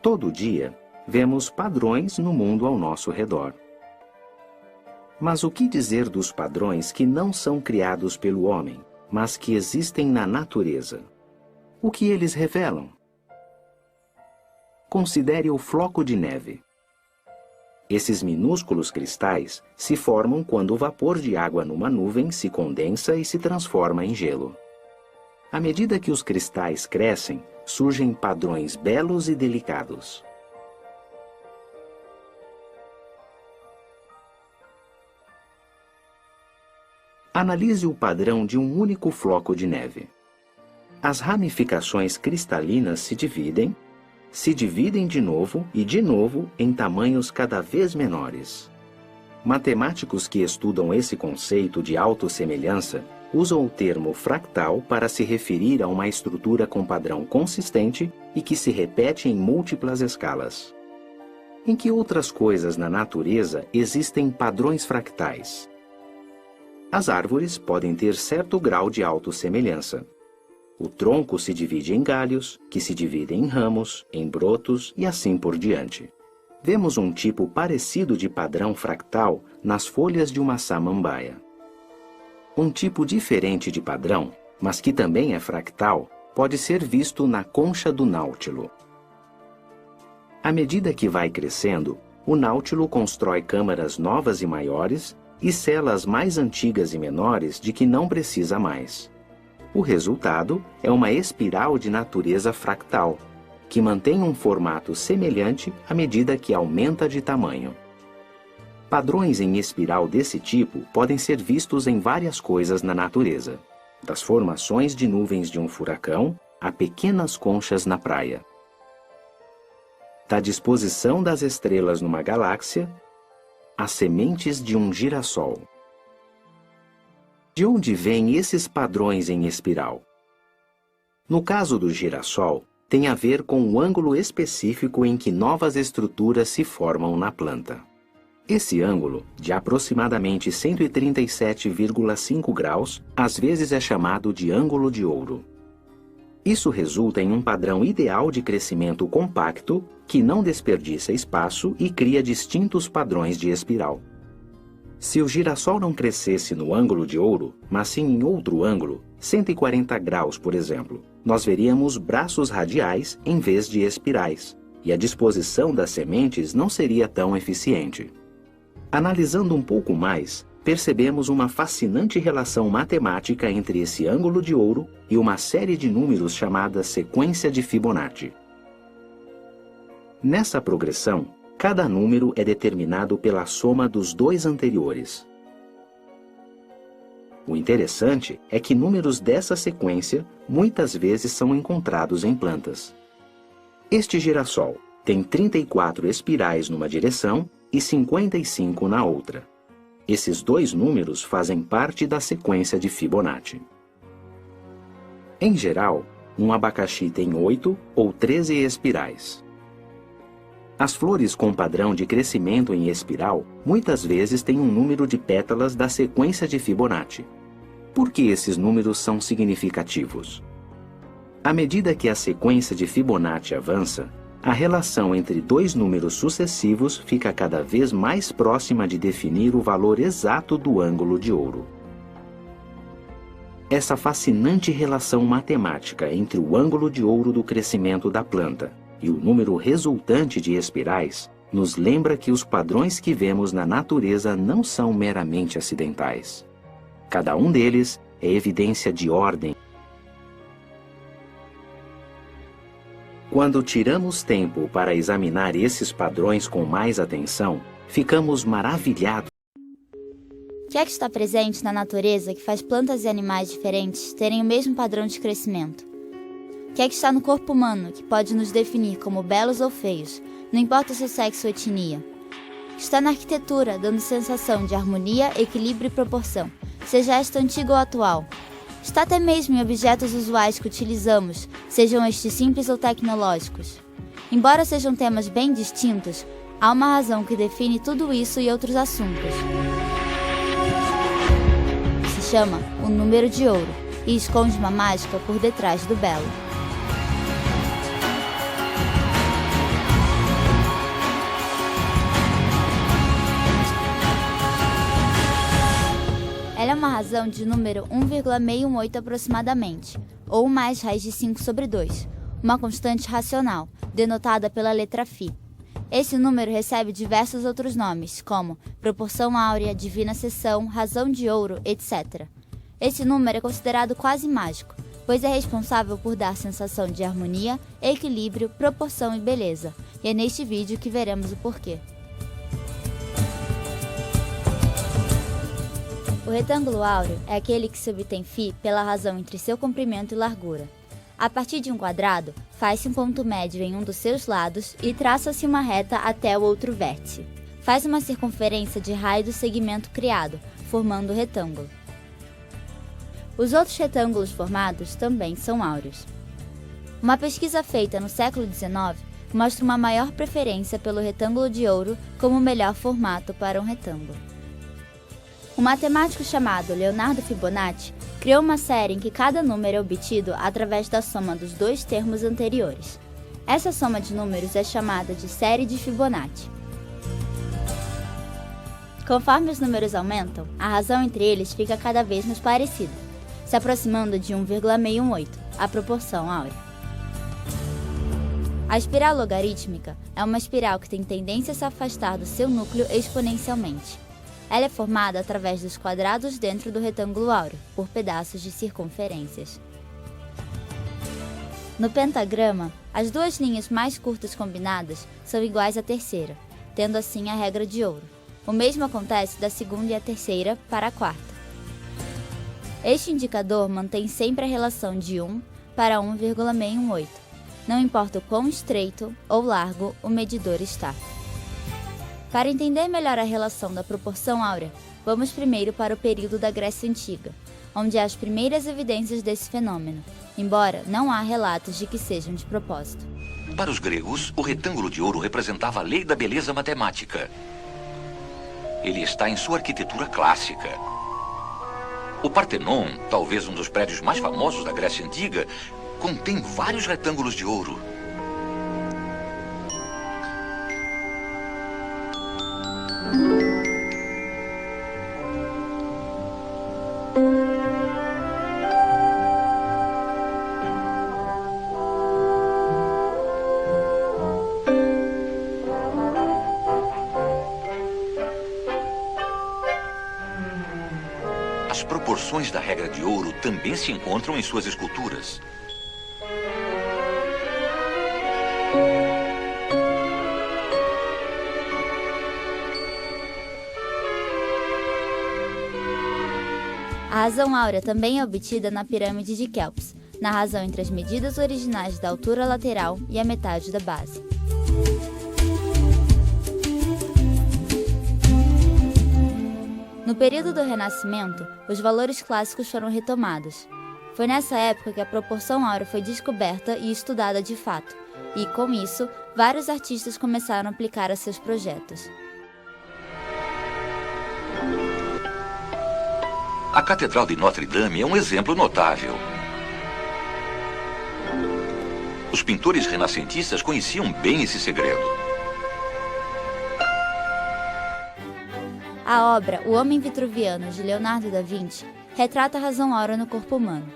Todo dia, vemos padrões no mundo ao nosso redor. Mas o que dizer dos padrões que não são criados pelo homem, mas que existem na natureza? O que eles revelam? Considere o floco de neve. Esses minúsculos cristais se formam quando o vapor de água numa nuvem se condensa e se transforma em gelo. À medida que os cristais crescem, surgem padrões belos e delicados. Analise o padrão de um único floco de neve. As ramificações cristalinas se dividem de novo e de novo em tamanhos cada vez menores. Matemáticos que estudam esse conceito de autossemelhança usam o termo fractal para se referir a uma estrutura com padrão consistente e que se repete em múltiplas escalas. Em que outras coisas na natureza existem padrões fractais? As árvores podem ter certo grau de autossemelhança. O tronco se divide em galhos, que se dividem em ramos, em brotos e assim por diante. Vemos um tipo parecido de padrão fractal nas folhas de uma samambaia. Um tipo diferente de padrão, mas que também é fractal, pode ser visto na concha do náutilo. À medida que vai crescendo, o náutilo constrói câmaras novas e maiores e sela as mais antigas e menores de que não precisa mais. O resultado é uma espiral de natureza fractal, que mantém um formato semelhante à medida que aumenta de tamanho. Padrões em espiral desse tipo podem ser vistos em várias coisas na natureza, das formações de nuvens de um furacão a pequenas conchas na praia. Da disposição das estrelas numa galáxia às sementes de um girassol. De onde vêm esses padrões em espiral? No caso do girassol, tem a ver com o ângulo específico em que novas estruturas se formam na planta. Esse ângulo, de aproximadamente 137,5 graus, às vezes é chamado de ângulo de ouro. Isso resulta em um padrão ideal de crescimento compacto que não desperdiça espaço e cria distintos padrões de espiral. Se o girassol não crescesse no ângulo de ouro, mas sim em outro ângulo, 140 graus, por exemplo, nós veríamos braços radiais em vez de espirais, e a disposição das sementes não seria tão eficiente. Analisando um pouco mais, percebemos uma fascinante relação matemática entre esse ângulo de ouro e uma série de números chamada sequência de Fibonacci. Nessa progressão, cada número é determinado pela soma dos dois anteriores. O interessante é que números dessa sequência muitas vezes são encontrados em plantas. Este girassol tem 34 espirais numa direção e 55 na outra. Esses dois números fazem parte da sequência de Fibonacci. Em geral, um abacaxi tem 8 ou 13 espirais. As flores com padrão de crescimento em espiral muitas vezes têm um número de pétalas da sequência de Fibonacci. Por que esses números são significativos? À medida que a sequência de Fibonacci avança, a relação entre dois números sucessivos fica cada vez mais próxima de definir o valor exato do ângulo de ouro. Essa fascinante relação matemática entre o ângulo de ouro do crescimento da planta e o número resultante de espirais nos lembra que os padrões que vemos na natureza não são meramente acidentais. Cada um deles é evidência de ordem. Quando tiramos tempo para examinar esses padrões com mais atenção, ficamos maravilhados. O que é que está presente na natureza que faz plantas e animais diferentes terem o mesmo padrão de crescimento? O que é que está no corpo humano que pode nos definir como belos ou feios, não importa seu sexo ou etnia? Está na arquitetura, dando sensação de harmonia, equilíbrio e proporção, seja esta antiga ou atual. Está até mesmo em objetos usuais que utilizamos, sejam estes simples ou tecnológicos. Embora sejam temas bem distintos, há uma razão que define tudo isso e outros assuntos. Se chama o número de ouro e esconde uma mágica por detrás do belo. precisão de número 1,618 aproximadamente, ou mais raiz de 5 sobre 2, uma constante racional, denotada pela letra φ. Esse número recebe diversos outros nomes, como proporção áurea, divina seção, razão de ouro, etc. Esse número é considerado quase mágico, pois é responsável por dar sensação de harmonia, equilíbrio, proporção e beleza, e é neste vídeo que veremos o porquê. O retângulo áureo é aquele que se obtém φ pela razão entre seu comprimento e largura. A partir de um quadrado, faz-se um ponto médio em um dos seus lados e traça-se uma reta até o outro vértice. Faz uma circunferência de raio do segmento criado, formando o retângulo. Os outros retângulos formados também são áureos. Uma pesquisa feita no século XIX mostra uma maior preferência pelo retângulo de ouro como o melhor formato para um retângulo. Um matemático chamado Leonardo Fibonacci criou uma série em que cada número é obtido através da soma dos dois termos anteriores. Essa soma de números é chamada de série de Fibonacci. Conforme os números aumentam, a razão entre eles fica cada vez mais parecida, se aproximando de 1,618, a proporção áurea. A espiral logarítmica é uma espiral que tem tendência a se afastar do seu núcleo exponencialmente. Ela é formada através dos quadrados dentro do retângulo áureo, por pedaços de circunferências. No pentagrama, as duas linhas mais curtas combinadas são iguais à terceira, tendo assim a regra de ouro. O mesmo acontece da segunda e a terceira para a quarta. Este indicador mantém sempre a relação de 1 para 1,618, não importa o quão estreito ou largo o medidor está. Para entender melhor a relação da proporção áurea, vamos primeiro para o período da Grécia Antiga, onde há as primeiras evidências desse fenômeno, embora não há relatos de que sejam de propósito. Para os gregos, o retângulo de ouro representava a lei da beleza matemática. Ele está em sua arquitetura clássica. O Partenon, talvez um dos prédios mais famosos da Grécia Antiga, contém vários retângulos de ouro. As proporções da regra de ouro também se encontram em suas esculturas. A razão áurea também é obtida na pirâmide de Quéops, na razão entre as medidas originais da altura lateral e a metade da base. No período do Renascimento, os valores clássicos foram retomados. Foi nessa época que a proporção áurea foi descoberta e estudada de fato, e, com isso, vários artistas começaram a aplicar a seus projetos. A Catedral de Notre-Dame é um exemplo notável. Os pintores renascentistas conheciam bem esse segredo. A obra O Homem Vitruviano, de Leonardo da Vinci, retrata a razão áurea no corpo humano.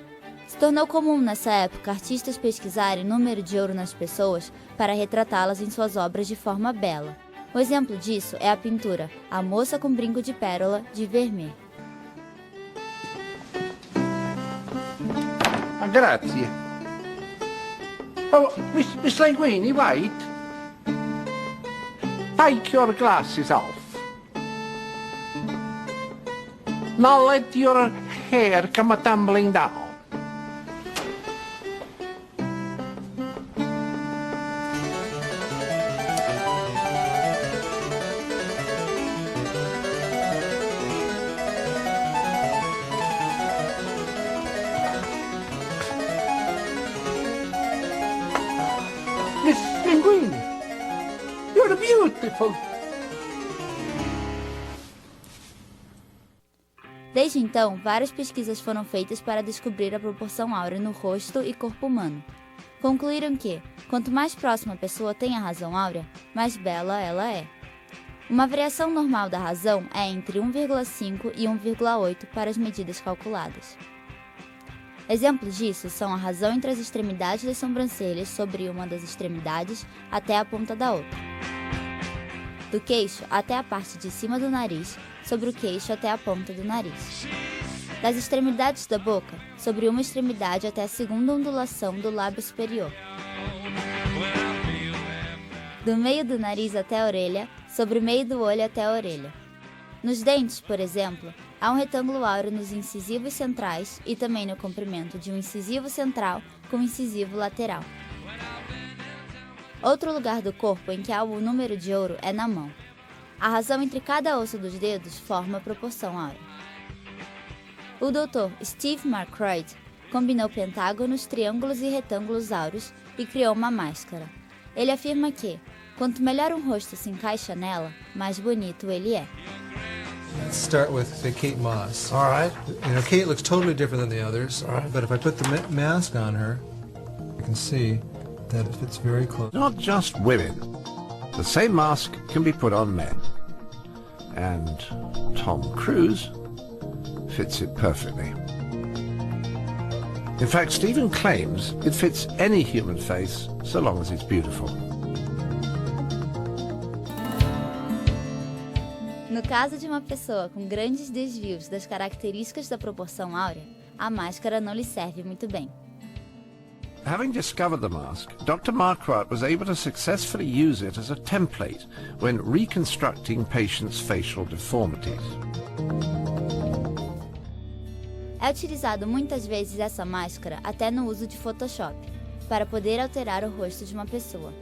Se tornou comum nessa época artistas pesquisarem o número de ouro nas pessoas para retratá-las em suas obras de forma bela. Um exemplo disso é a pintura A Moça com Brinco de Pérola, de Vermeer. Grazie. Oh, Miss Linguini, wait. Take your glasses off. Now let your hair come tumbling down. Miss Linguini, you're beautiful. Desde então, várias pesquisas foram feitas para descobrir a proporção áurea no rosto e corpo humano. Concluíram que, quanto mais próxima a pessoa tem a razão áurea, mais bela ela é. Uma variação normal da razão é entre 1,5 e 1,8 para as medidas calculadas. Exemplos disso são a razão entre as extremidades das sobrancelhas sobre uma das extremidades até a ponta da outra, do queixo até a parte de cima do nariz, sobre o queixo até a ponta do nariz, das extremidades da boca, sobre uma extremidade até a segunda ondulação do lábio superior, do meio do nariz até a orelha, sobre o meio do olho até a orelha. Nos dentes, por exemplo, há um retângulo áureo nos incisivos centrais e também no comprimento de um incisivo central com um incisivo lateral. Outro lugar do corpo em que há o número de ouro é na mão. A razão entre cada osso dos dedos forma a proporção áurea. O Dr. Steve Marcroyd combinou pentágonos, triângulos e retângulos áureos e criou uma máscara. Ele afirma que, quanto melhor um rosto se encaixa nela, mais bonito ele é. Let's start with, say, Kate Moss. All right. Kate looks totally different than the others, All right. but if I put the mask on her, you can see that it fits very close. Not just women. The same mask can be put on men. And Tom Cruise fits it perfectly. In fact, Stephen claims it fits any human face so long as it's beautiful. No caso de uma pessoa com grandes desvios das características da proporção áurea, a máscara não lhe serve muito bem. Having discovered the mask, Dr. Marquardt was able to successfully use it as a template when reconstructing patients' facial deformities. É utilizado muitas vezes essa máscara até no uso de Photoshop, para poder alterar o rosto de uma pessoa.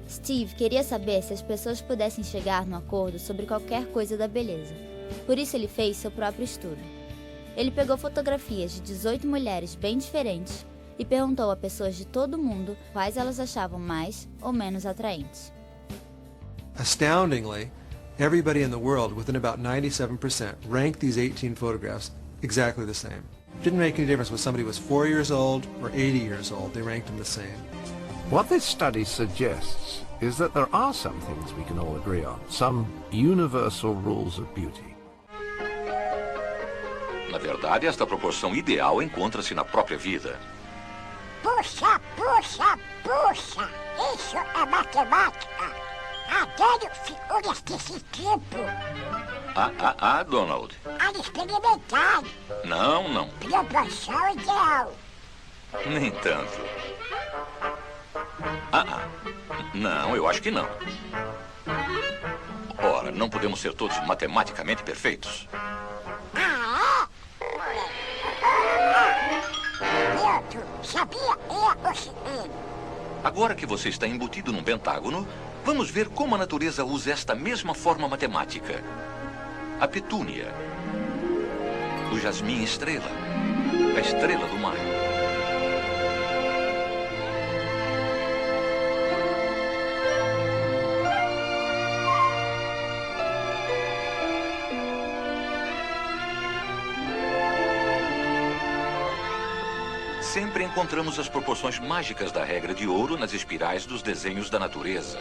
Steve queria saber se as pessoas pudessem chegar num acordo sobre qualquer coisa da beleza. Por isso ele fez seu próprio estudo. Ele pegou fotografias de 18 mulheres bem diferentes e perguntou a pessoas de todo o mundo quais elas achavam mais ou menos atraentes. Astoundingly, everybody in the world, within about 97%, ranked these 18 photographs exactly the same. Didn't make any difference whether somebody was 4 years old or 80 years old, they ranked them the same. What this study suggests is that there are some things we can all agree on, some universal rules of beauty. Na verdade, esta proporção ideal encontra-se na própria vida. Puxa, puxa, puxa! Isso é matemática! Adoro figuras desse tipo! Donald. Ao experimentar! Não. Proporção ideal! Nem tanto. Não, eu acho que não. Ora, não podemos ser todos matematicamente perfeitos. Milton, sabia? É o seguinte. Agora que você está embutido num pentágono, vamos ver como a natureza usa esta mesma forma matemática. A petúnia, o jasmim estrela, a estrela do mar. Sempre encontramos as proporções mágicas da regra de ouro nas espirais dos desenhos da natureza.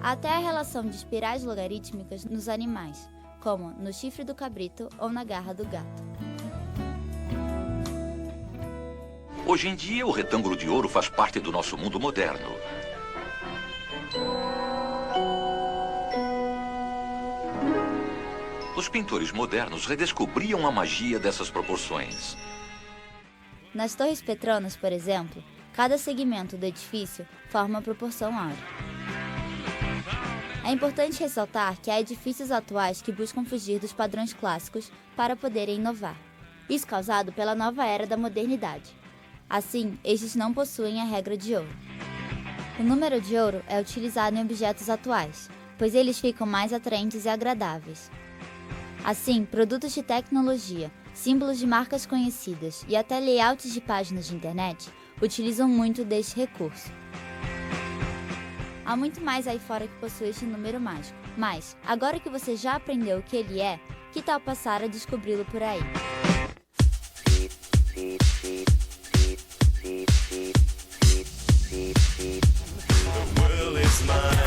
Até a relação de espirais logarítmicas nos animais, como no chifre do cabrito ou na garra do gato. Hoje em dia, o retângulo de ouro faz parte do nosso mundo moderno. Os pintores modernos redescobriam a magia dessas proporções. Nas Torres Petronas, por exemplo, cada segmento do edifício forma a proporção áurea. É importante ressaltar que há edifícios atuais que buscam fugir dos padrões clássicos para poderem inovar. Isso causado pela nova era da modernidade. Assim, estes não possuem a regra de ouro. O número de ouro é utilizado em objetos atuais, pois eles ficam mais atraentes e agradáveis. Assim, produtos de tecnologia, símbolos de marcas conhecidas e até layouts de páginas de internet utilizam muito deste recurso. Há muito mais aí fora que possui este número mágico, mas, agora que você já aprendeu o que ele é, que tal passar a descobri-lo por aí? Well, it's my